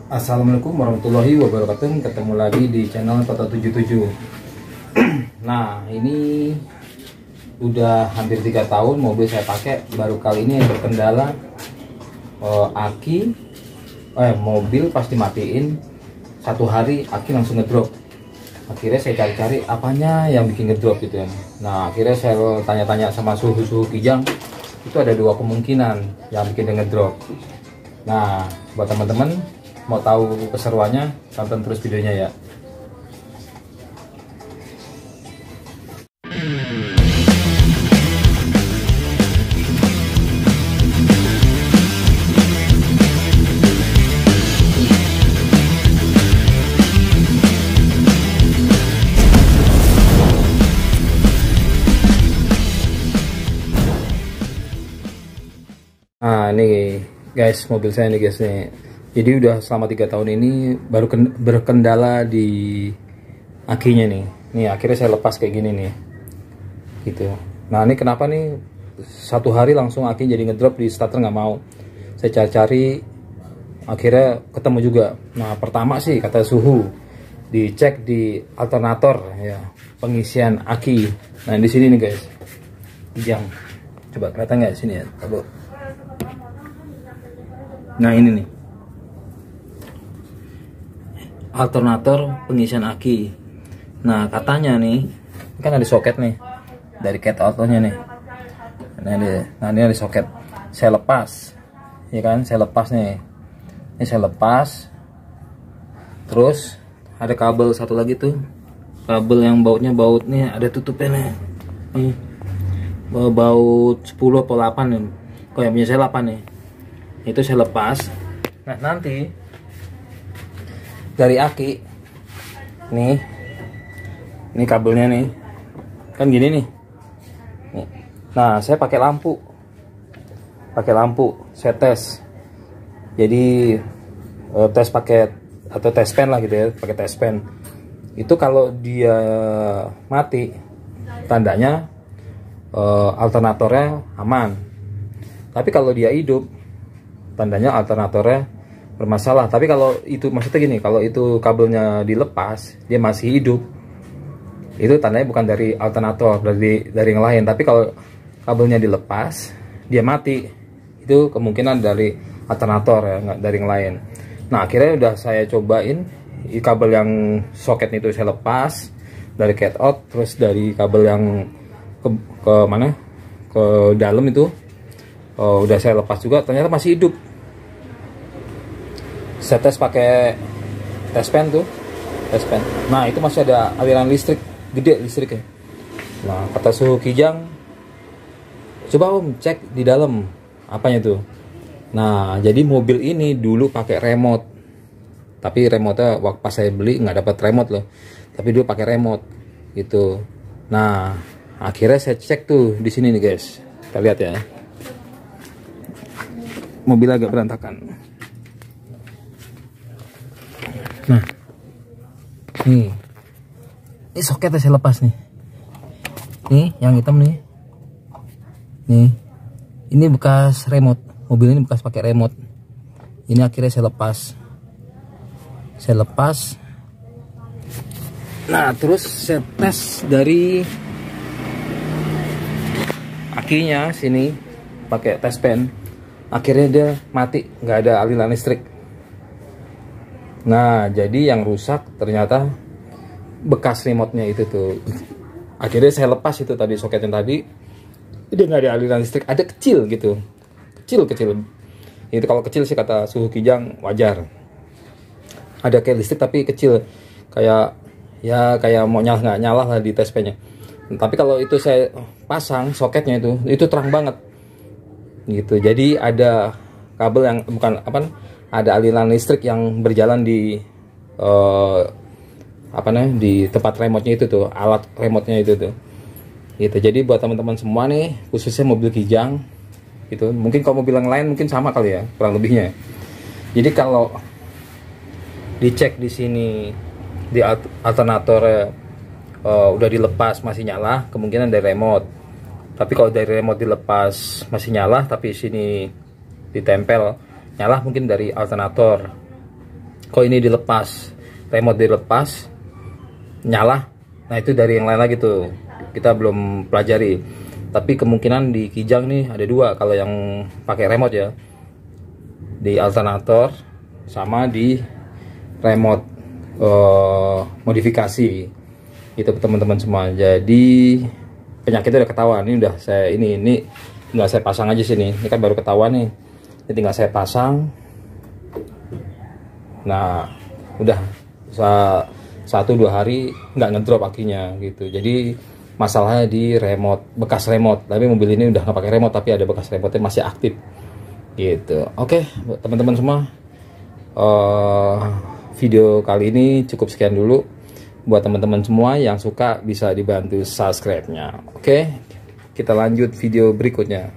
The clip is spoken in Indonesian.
Assalamualaikum warahmatullahi wabarakatuh. Ketemu lagi di channel Toto 77. Nah, ini udah hampir 3 tahun mobil saya pakai. Baru kali ini yang berkendala mobil pasti matiin. Satu hari aki langsung ngedrop. Akhirnya saya cari-cari apanya yang bikin ngedrop gitu ya. Nah, akhirnya saya tanya-tanya sama suhu Kijang. Itu ada 2 kemungkinan yang bikin dia ngedrop. Nah, buat teman-teman mau tahu keseruannya, tonton terus videonya ya. Nah, ini guys, mobil saya nih guys nih. Jadi udah selama 3 tahun ini baru berkendala di akinya nih. Nih akhirnya saya lepas kayak gini nih. Gitu. Nah, ini kenapa nih satu hari langsung aki jadi ngedrop, di starter nggak mau. Saya cari-cari akhirnya ketemu juga. Nah, pertama sih kata suhu dicek di alternator ya, pengisian aki. Nah, di sini nih guys. Kijang. Coba kelihatan nggak sini ya? Coba. Nah, ini nih. Alternator pengisian aki. Nah, katanya nih kan ada soket nih dari cat outnya nih. Nah, ini ada soket. Saya lepas, ya kan? Saya lepas nih. Ini saya lepas. Terus ada kabel satu lagi tuh, kabel yang bautnya nih ada tutupnya nih. Nih, baut 10 atau 8 nih. Kok yang punya saya 8 nih. Itu saya lepas. Nah, nanti dari aki nih, ini kabelnya nih kan gini nih. Nah, saya pakai lampu, saya tes. Jadi tes pakai atau tes pen lah gitu ya, pakai tes pen. Itu kalau dia mati tandanya alternatornya aman, tapi kalau dia hidup tandanya alternatornya bermasalah. Tapi kalau itu maksudnya gini, kalau itu kabelnya dilepas dia masih hidup, itu tandanya bukan dari alternator, dari yang lain. Tapi kalau kabelnya dilepas dia mati, itu kemungkinan dari alternator ya, nggak dari yang lain. Nah, akhirnya udah saya cobain kabel yang soket itu saya lepas dari cat out, terus dari kabel yang ke mana ke dalam itu udah saya lepas juga, ternyata masih hidup. Saya tes pakai tes pen tuh, tes pen. Nah, itu masih ada aliran listrik, gede listriknya. Nah, kata suhu Kijang, coba om cek di dalam apanya tuh. Nah, jadi mobil ini dulu pakai remote, tapi remote-nya waktu pas saya beli nggak dapat remote loh, tapi dulu pakai remote gitu. Nah, akhirnya saya cek tuh di sini nih guys, kita lihat ya, mobil agak berantakan. Nah, ini soketnya saya lepas nih. Nih, yang hitam nih. Nih, ini bekas remote. Mobil ini bekas pakai remote. Ini akhirnya saya lepas. Nah, terus saya tes dari akinya sini pakai tes pen. Akhirnya dia mati, nggak ada aliran listrik. Nah, jadi yang rusak ternyata bekas remote-nya itu tuh. Akhirnya saya lepas itu tadi, soketnya tadi. Dia nggak ada aliran listrik, ada kecil gitu. Kecil. Itu kalau kecil sih kata suhu Kijang wajar. Ada kayak listrik tapi kecil. Kayak mau nyala nggak nyala lah di tes pen-nya. Tapi kalau itu saya pasang soketnya itu terang banget. Gitu. Jadi ada kabel yang ada aliran listrik yang berjalan di di tempat remote-nya itu tuh, alat remote-nya itu tuh. Gitu. Jadi buat teman-teman semua nih, khususnya mobil Kijang gitu. Mungkin kalau mobil yang lain mungkin sama kali ya, kurang lebihnya. Jadi kalau dicek di sini di alternator udah dilepas masih nyala, kemungkinan dari remote. Tapi kalau dari remote dilepas masih nyala tapi sini ditempel nyala, mungkin dari alternator kok ini dilepas, remote dilepas nyala. Nah itu dari yang lain lagi tuh, kita belum pelajari. Tapi kemungkinan di Kijang nih ada dua kalau yang pakai remote ya, di alternator sama di remote modifikasi itu teman-teman semua. Jadi penyakitnya udah ketahuan. Ini udah saya ini tinggal saya pasang aja sini. Ini kan baru ketahuan nih. Ini tinggal saya pasang. Nah, udah 1-2 hari nggak ngedrop akinya gitu. Jadi masalahnya di remote, bekas remote. Tapi mobil ini udah nggak pakai remote, tapi ada bekas remote-nya masih aktif gitu. Oke, teman-teman semua, video kali ini cukup sekian dulu. Buat teman-teman semua yang suka bisa dibantu subscribe-nya. Oke, kita lanjut video berikutnya.